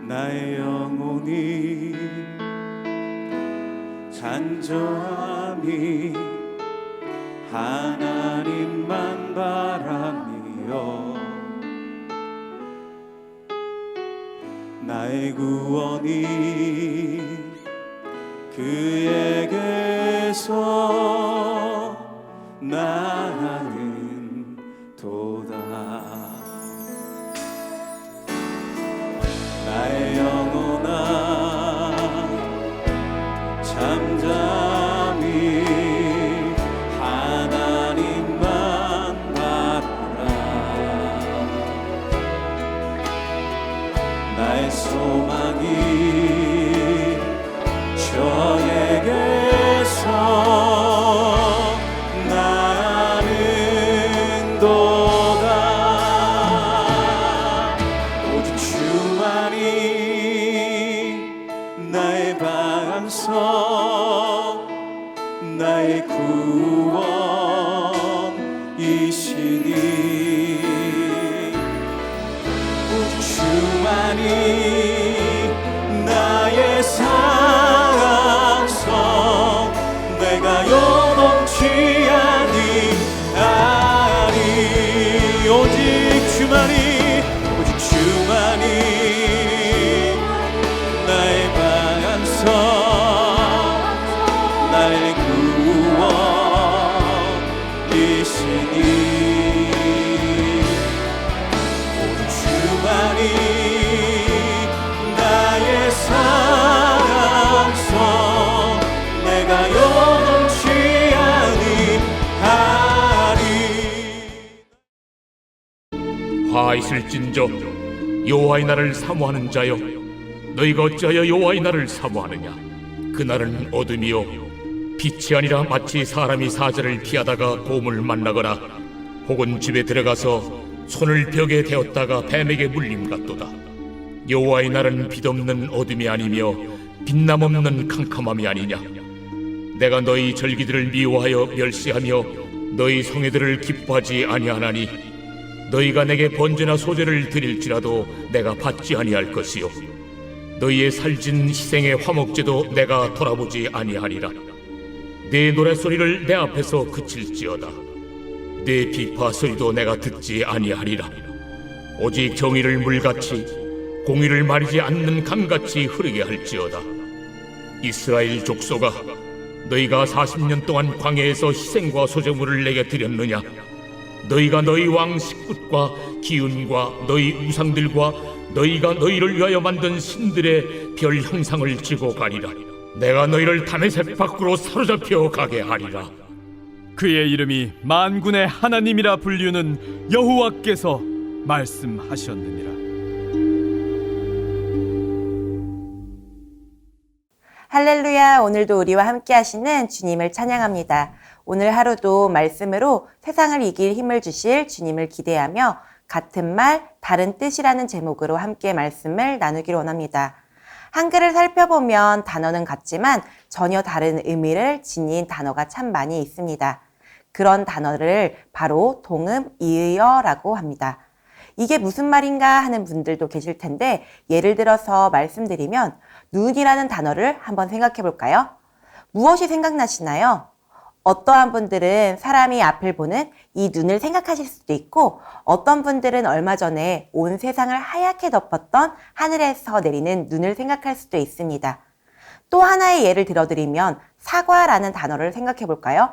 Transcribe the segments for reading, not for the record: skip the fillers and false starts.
나의 영혼이 간절함이 하나님만 바라며 나의 구원이 그에게서 나는 도다. 나의 영혼아 잠잠히 하나님만 바라라. 나의 소망이 저에게서 나는 도다. 오직 주만이 나의 반석 나의 구원이시니 오직 주만이 나의 산성 내가 요동치 아니하리. 오직 주만이 나의 반석 나의 구원이시니 오직 주만이 나의 산성 내가 요동치 아니하리. 화 있을진저 여호와의 날을 사모하는 자여, 너희가 어찌하여 여호와의 날을 사모하느냐? 그날은 어둠이요 빛이 아니라 마치 사람이 사자를 피하다가 곰을 만나거나 혹은 집에 들어가서 손을 벽에 대었다가 뱀에게 물림 같도다. 여호와의 날은 빛없는 어둠이 아니며 빛남 없는 캄캄함이 아니냐? 내가 너희 절기들을 미워하여 멸시하며 너희 성회들을 기뻐하지 아니하나니 너희가 내게 번제나 소제를 드릴지라도 내가 받지 아니할 것이요 너희의 살진 희생의 화목제도 내가 돌아보지 아니하리라. 네 노랫소리를 내 앞에서 그칠지어다. 네 비파 소리도 내가 듣지 아니하리라. 오직 정의를 물같이 공의를 마르지 않는 강같이 흐르게 할지어다. 이스라엘 족속아, 너희가 40년 동안 광야에서 희생과 소제물을 내게 드렸느냐? 너희가 너희 왕 식굿과 기운과 너희 우상들과 너희가 너희를 위하여 만든 신들의 별 형상을 지고 가리라. 내가 너희를 다메섹 밖으로 사로잡혀 가게 하리라. 그의 이름이 만군의 하나님이라 불리우는 여호와께서 말씀하셨느니라. 할렐루야. 오늘도 우리와 함께 하시는 주님을 찬양합니다. 오늘 하루도 말씀으로 세상을 이길 힘을 주실 주님을 기대하며 같은 말 다른 뜻이라는 제목으로 함께 말씀을 나누기를 원합니다. 한글을 살펴보면 단어는 같지만 전혀 다른 의미를 지닌 단어가 참 많이 있습니다. 그런 단어를 바로 동음 이의어라고 합니다. 이게 무슨 말인가 하는 분들도 계실 텐데 예를 들어서 말씀드리면 눈이라는 단어를 한번 생각해 볼까요? 무엇이 생각나시나요? 어떠한 분들은 사람이 앞을 보는 이 눈을 생각하실 수도 있고 어떤 분들은 얼마 전에 온 세상을 하얗게 덮었던 하늘에서 내리는 눈을 생각할 수도 있습니다. 또 하나의 예를 들어드리면 사과라는 단어를 생각해 볼까요?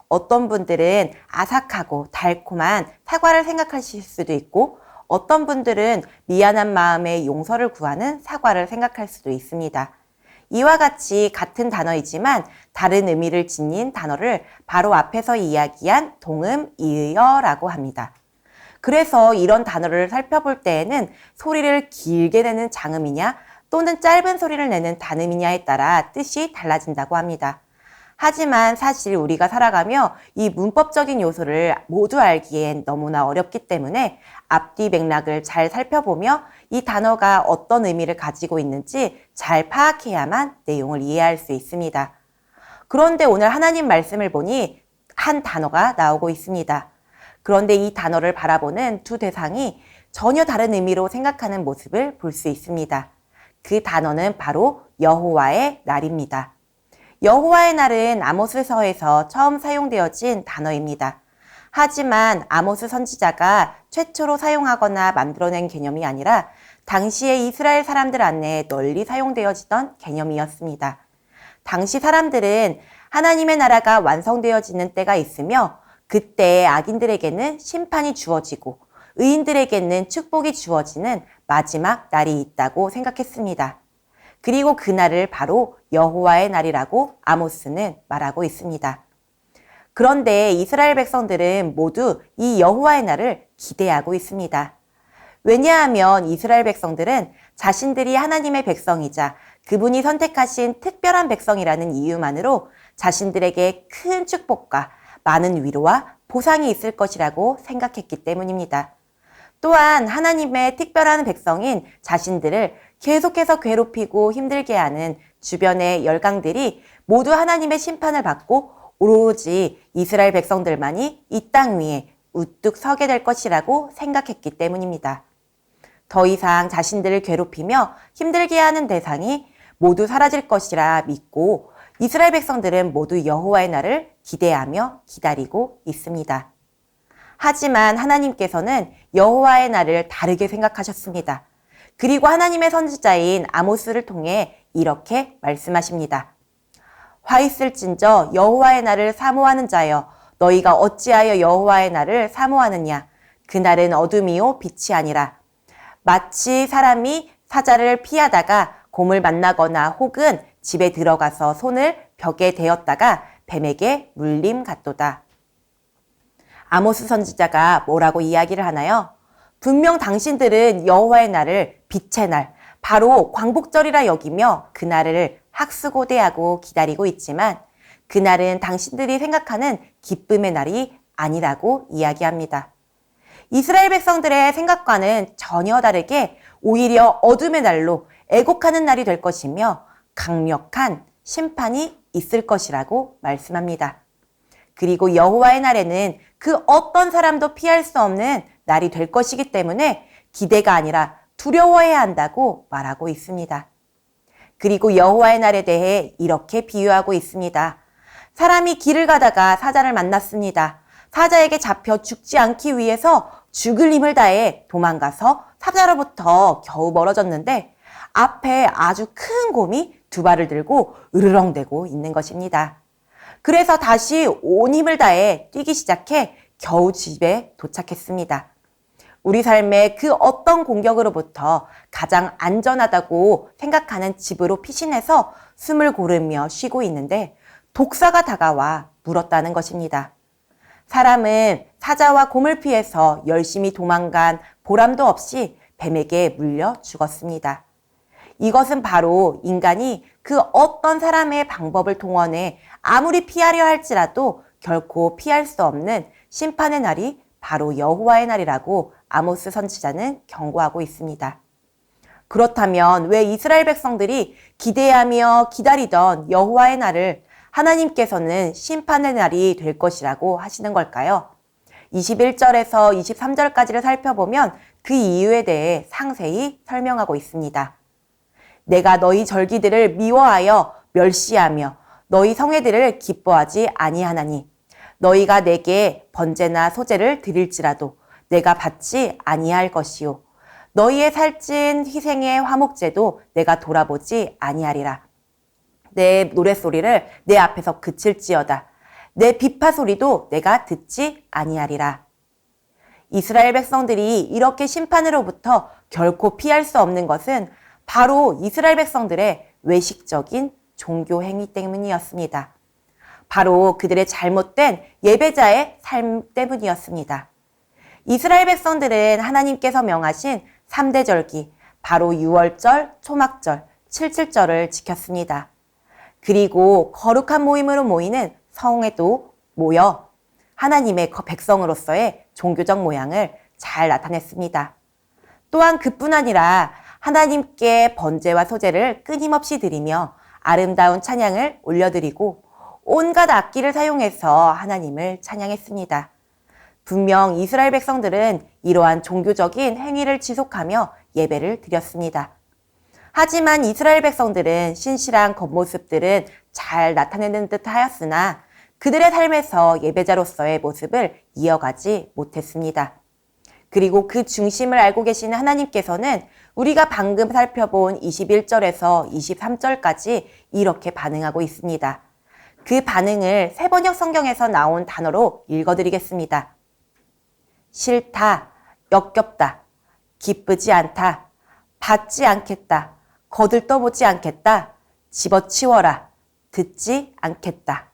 어떤 분들은 아삭하고 달콤한 사과를 생각하실 수도 있고 어떤 분들은 미안한 마음에 용서를 구하는 사과를 생각할 수도 있습니다. 이와 같이 같은 단어이지만 다른 의미를 지닌 단어를 바로 앞에서 이야기한 동음 이의어라고 합니다. 그래서 이런 단어를 살펴볼 때에는 소리를 길게 내는 장음이냐 또는 짧은 소리를 내는 단음이냐에 따라 뜻이 달라진다고 합니다. 하지만 사실 우리가 살아가며 이 문법적인 요소를 모두 알기엔 너무나 어렵기 때문에 앞뒤 맥락을 잘 살펴보며 이 단어가 어떤 의미를 가지고 있는지 잘 파악해야만 내용을 이해할 수 있습니다. 그런데 오늘 하나님 말씀을 보니 한 단어가 나오고 있습니다. 그런데 이 단어를 바라보는 두 대상이 전혀 다른 의미로 생각하는 모습을 볼 수 있습니다. 그 단어는 바로 여호와의 날입니다. 여호와의 날은 아모스서에서 처음 사용되어진 단어입니다. 하지만 아모스 선지자가 최초로 사용하거나 만들어낸 개념이 아니라 당시의 이스라엘 사람들 안에 널리 사용되어지던 개념이었습니다. 당시 사람들은 하나님의 나라가 완성되어지는 때가 있으며 그때 악인들에게는 심판이 주어지고 의인들에게는 축복이 주어지는 마지막 날이 있다고 생각했습니다. 그리고 그날을 바로 여호와의 날이라고 아모스는 말하고 있습니다. 그런데 이스라엘 백성들은 모두 이 여호와의 날을 기대하고 있습니다. 왜냐하면 이스라엘 백성들은 자신들이 하나님의 백성이자 그분이 선택하신 특별한 백성이라는 이유만으로 자신들에게 큰 축복과 많은 위로와 보상이 있을 것이라고 생각했기 때문입니다. 또한 하나님의 특별한 백성인 자신들을 계속해서 괴롭히고 힘들게 하는 주변의 열강들이 모두 하나님의 심판을 받고 오로지 이스라엘 백성들만이 이 땅 위에 우뚝 서게 될 것이라고 생각했기 때문입니다. 더 이상 자신들을 괴롭히며 힘들게 하는 대상이 모두 사라질 것이라 믿고 이스라엘 백성들은 모두 여호와의 날을 기대하며 기다리고 있습니다. 하지만 하나님께서는 여호와의 날을 다르게 생각하셨습니다. 그리고 하나님의 선지자인 아모스를 통해 이렇게 말씀하십니다. 화 있을진저 여호와의 날을 사모하는 자여 너희가 어찌하여 여호와의 날을 사모하느냐 그날은 어둠이요 빛이 아니라 마치 사람이 사자를 피하다가 곰을 만나거나 혹은 집에 들어가서 손을 벽에 대었다가 뱀에게 물림 같도다. 아모스 선지자가 뭐라고 이야기를 하나요? 분명 당신들은 여호와의 날을 빛의 날, 바로 광복절이라 여기며 그날을 학수고대하고 기다리고 있지만 그날은 당신들이 생각하는 기쁨의 날이 아니라고 이야기합니다. 이스라엘 백성들의 생각과는 전혀 다르게 오히려 어둠의 날로 애곡하는 날이 될 것이며 강력한 심판이 있을 것이라고 말씀합니다. 그리고 여호와의 날에는 그 어떤 사람도 피할 수 없는 날이 될 것이기 때문에 기대가 아니라 두려워해야 한다고 말하고 있습니다. 그리고 여호와의 날에 대해 이렇게 비유하고 있습니다. 사람이 길을 가다가 사자를 만났습니다. 사자에게 잡혀 죽지 않기 위해서 죽을 힘을 다해 도망가서 사자로부터 겨우 멀어졌는데 앞에 아주 큰 곰이 두 발을 들고 으르렁대고 있는 것입니다. 그래서 다시 온 힘을 다해 뛰기 시작해 겨우 집에 도착했습니다. 우리 삶의 그 어떤 공격으로부터 가장 안전하다고 생각하는 집으로 피신해서 숨을 고르며 쉬고 있는데 독사가 다가와 물었다는 것입니다. 사람은 사자와 곰을 피해서 열심히 도망간 보람도 없이 뱀에게 물려 죽었습니다. 이것은 바로 인간이 그 어떤 사람의 방법을 동원해 아무리 피하려 할지라도 결코 피할 수 없는 심판의 날이 바로 여호와의 날이라고 아모스 선지자는 경고하고 있습니다. 그렇다면 왜 이스라엘 백성들이 기대하며 기다리던 여호와의 날을 하나님께서는 심판의 날이 될 것이라고 하시는 걸까요? 21절에서 23절까지를 살펴보면 그 이유에 대해 상세히 설명하고 있습니다. 내가 너희 절기들을 미워하여 멸시하며 너희 성회들을 기뻐하지 아니하나니 너희가 내게 번제나 소제를 드릴지라도 내가 받지 아니할 것이요 너희의 살찐 희생의 화목제도 내가 돌아보지 아니하리라. 내 노랫소리를 내 앞에서 그칠지어다. 내 비파 소리도 내가 듣지 아니하리라. 이스라엘 백성들이 이렇게 심판으로부터 결코 피할 수 없는 것은 바로 이스라엘 백성들의 외식적인 종교 행위 때문이었습니다. 바로 그들의 잘못된 예배자의 삶 때문이었습니다. 이스라엘 백성들은 하나님께서 명하신 3대 절기, 바로 유월절, 초막절, 칠칠절을 지켰습니다. 그리고 거룩한 모임으로 모이는 성회도 모여 하나님의 백성으로서의 종교적 모양을 잘 나타냈습니다. 또한 그뿐 아니라 하나님께 번제와 소제를 끊임없이 드리며 아름다운 찬양을 올려드리고 온갖 악기를 사용해서 하나님을 찬양했습니다. 분명 이스라엘 백성들은 이러한 종교적인 행위를 지속하며 예배를 드렸습니다. 하지만 이스라엘 백성들은 신실한 겉모습들은 잘 나타내는 듯 하였으나 그들의 삶에서 예배자로서의 모습을 이어가지 못했습니다. 그리고 그 중심을 알고 계시는 하나님께서는 우리가 방금 살펴본 21절에서 23절까지 이렇게 반응하고 있습니다. 그 반응을 세번역 성경에서 나온 단어로 읽어드리겠습니다. 싫다, 역겹다, 기쁘지 않다, 받지 않겠다, 거들떠보지 않겠다, 집어치워라, 듣지 않겠다.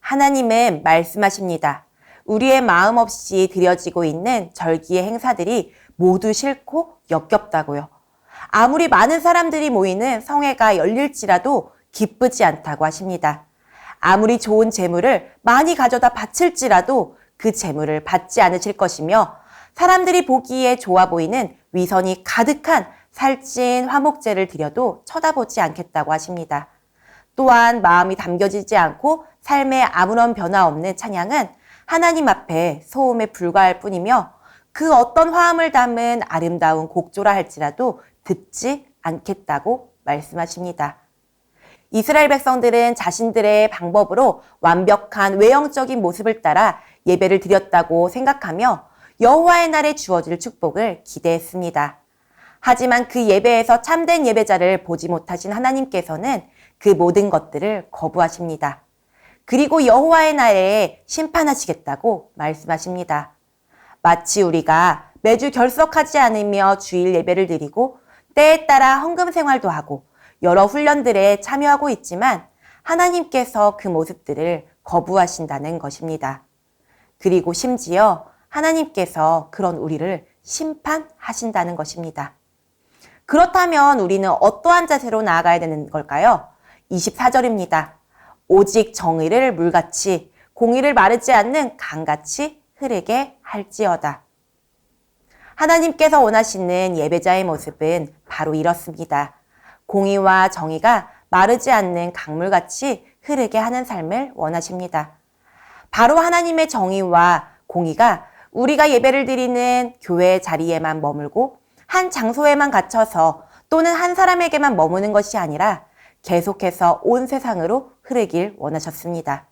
하나님은 말씀하십니다. 우리의 마음 없이 드려지고 있는 절기의 행사들이 모두 싫고 역겹다고요. 아무리 많은 사람들이 모이는 성회가 열릴지라도 기쁘지 않다고 하십니다. 아무리 좋은 재물을 많이 가져다 바칠지라도 그 재물을 받지 않으실 것이며 사람들이 보기에 좋아 보이는 위선이 가득한 살찐 화목제를 드려도 쳐다보지 않겠다고 하십니다. 또한 마음이 담겨지지 않고 삶에 아무런 변화 없는 찬양은 하나님 앞에 소음에 불과할 뿐이며 그 어떤 화음을 담은 아름다운 곡조라 할지라도 듣지 않겠다고 말씀하십니다. 이스라엘 백성들은 자신들의 방법으로 완벽한 외형적인 모습을 따라 예배를 드렸다고 생각하며 여호와의 날에 주어질 축복을 기대했습니다. 하지만 그 예배에서 참된 예배자를 보지 못하신 하나님께서는 그 모든 것들을 거부하십니다. 그리고 여호와의 날에 심판하시겠다고 말씀하십니다. 마치 우리가 매주 결석하지 않으며 주일 예배를 드리고 때에 따라 헌금 생활도 하고 여러 훈련들에 참여하고 있지만 하나님께서 그 모습들을 거부하신다는 것입니다. 그리고 심지어 하나님께서 그런 우리를 심판하신다는 것입니다. 그렇다면 우리는 어떠한 자세로 나아가야 되는 걸까요? 24절입니다. 오직 정의를 물같이 공의를 마르지 않는 강같이 흐르게 할지어다. 하나님께서 원하시는 예배자의 모습은 바로 이렇습니다. 공의와 정의가 마르지 않는 강물같이 흐르게 하는 삶을 원하십니다. 바로 하나님의 정의와 공의가 우리가 예배를 드리는 교회 자리에만 머물고 한 장소에만 갇혀서 또는 한 사람에게만 머무는 것이 아니라 계속해서 온 세상으로 흐르길 원하셨습니다.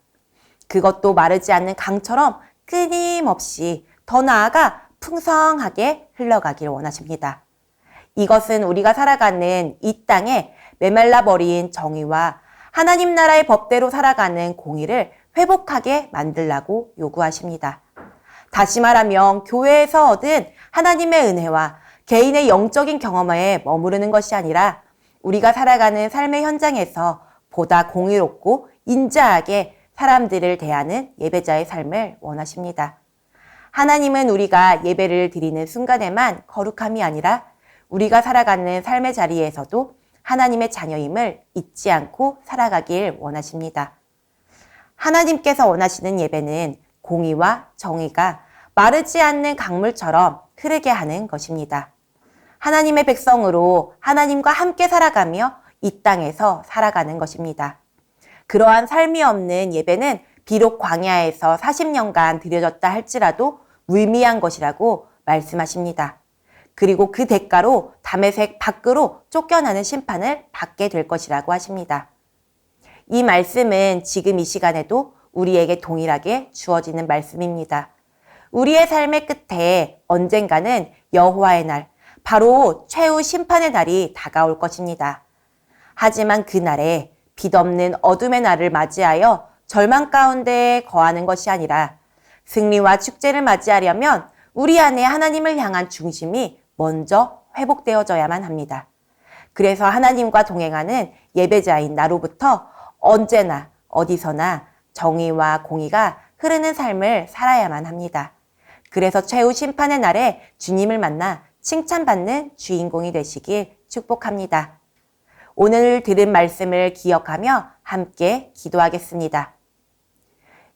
그것도 마르지 않는 강처럼 끊임없이 더 나아가 풍성하게 흘러가길 원하십니다. 이것은 우리가 살아가는 이 땅에 메말라 버린 정의와 하나님 나라의 법대로 살아가는 공의를 회복하게 만들라고 요구하십니다. 다시 말하면 교회에서 얻은 하나님의 은혜와 개인의 영적인 경험에 머무르는 것이 아니라 우리가 살아가는 삶의 현장에서 보다 공의롭고 인자하게 사람들을 대하는 예배자의 삶을 원하십니다. 하나님은 우리가 예배를 드리는 순간에만 거룩함이 아니라 우리가 살아가는 삶의 자리에서도 하나님의 자녀임을 잊지 않고 살아가길 원하십니다. 하나님께서 원하시는 예배는 공의와 정의가 마르지 않는 강물처럼 흐르게 하는 것입니다. 하나님의 백성으로 하나님과 함께 살아가며 이 땅에서 살아가는 것입니다. 그러한 삶이 없는 예배는 비록 광야에서 40년간 드려졌다 할지라도 무의미한 것이라고 말씀하십니다. 그리고 그 대가로 다메섹 밖으로 쫓겨나는 심판을 받게 될 것이라고 하십니다. 이 말씀은 지금 이 시간에도 우리에게 동일하게 주어지는 말씀입니다. 우리의 삶의 끝에 언젠가는 여호와의 날, 바로 최후 심판의 날이 다가올 것입니다. 하지만 그 날에 빛없는 어둠의 날을 맞이하여 절망 가운데 거하는 것이 아니라 승리와 축제를 맞이하려면 우리 안에 하나님을 향한 중심이 먼저 회복되어져야만 합니다. 그래서 하나님과 동행하는 예배자인 나로부터 언제나 어디서나 정의와 공의가 흐르는 삶을 살아야만 합니다. 그래서 최후 심판의 날에 주님을 만나 칭찬받는 주인공이 되시길 축복합니다. 오늘 들은 말씀을 기억하며 함께 기도하겠습니다.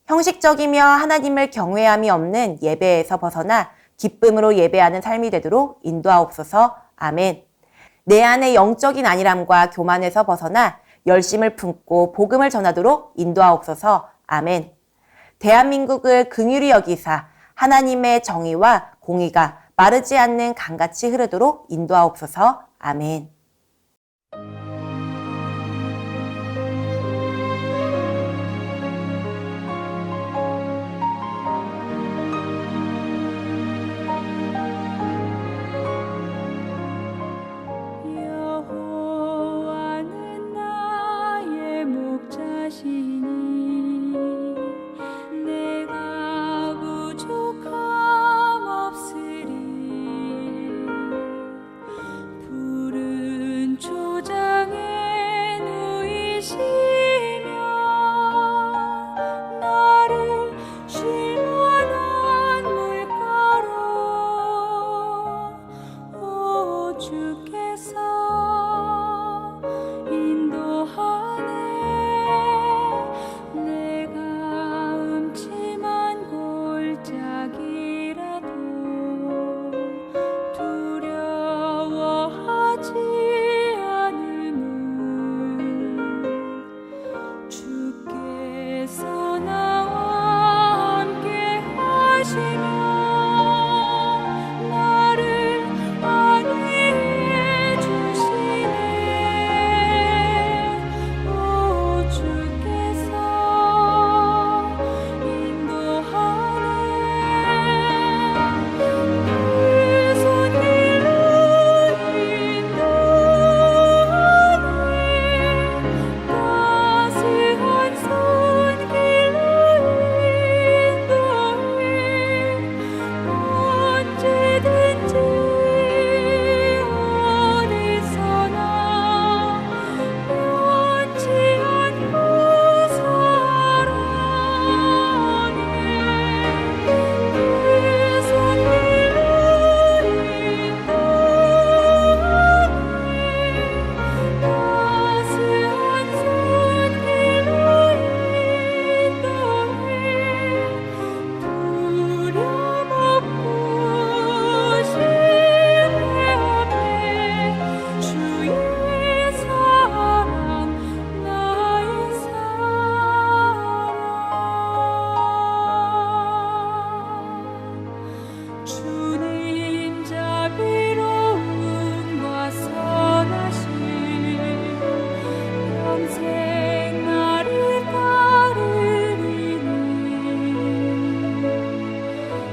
형식적이며 하나님을 경외함이 없는 예배에서 벗어나 기쁨으로 예배하는 삶이 되도록 인도하옵소서. 아멘. 내 안의 영적인 안일함과 교만에서 벗어나 열심을 품고 복음을 전하도록 인도하옵소서. 아멘. 대한민국을 긍휼히 여기사 하나님의 정의와 공의가 마르지 않는 강같이 흐르도록 인도하옵소서. 아멘.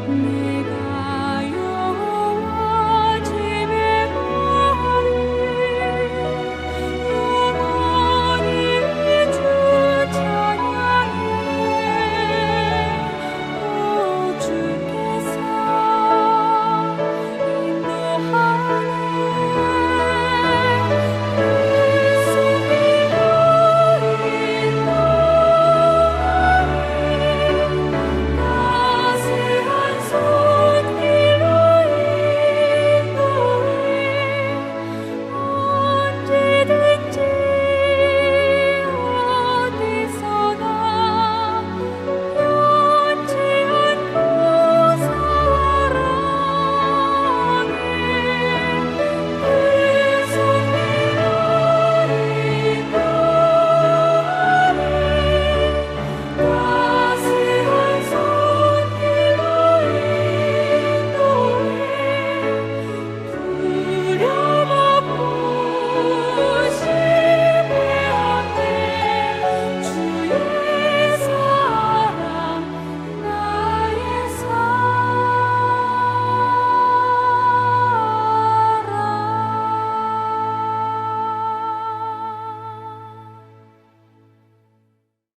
내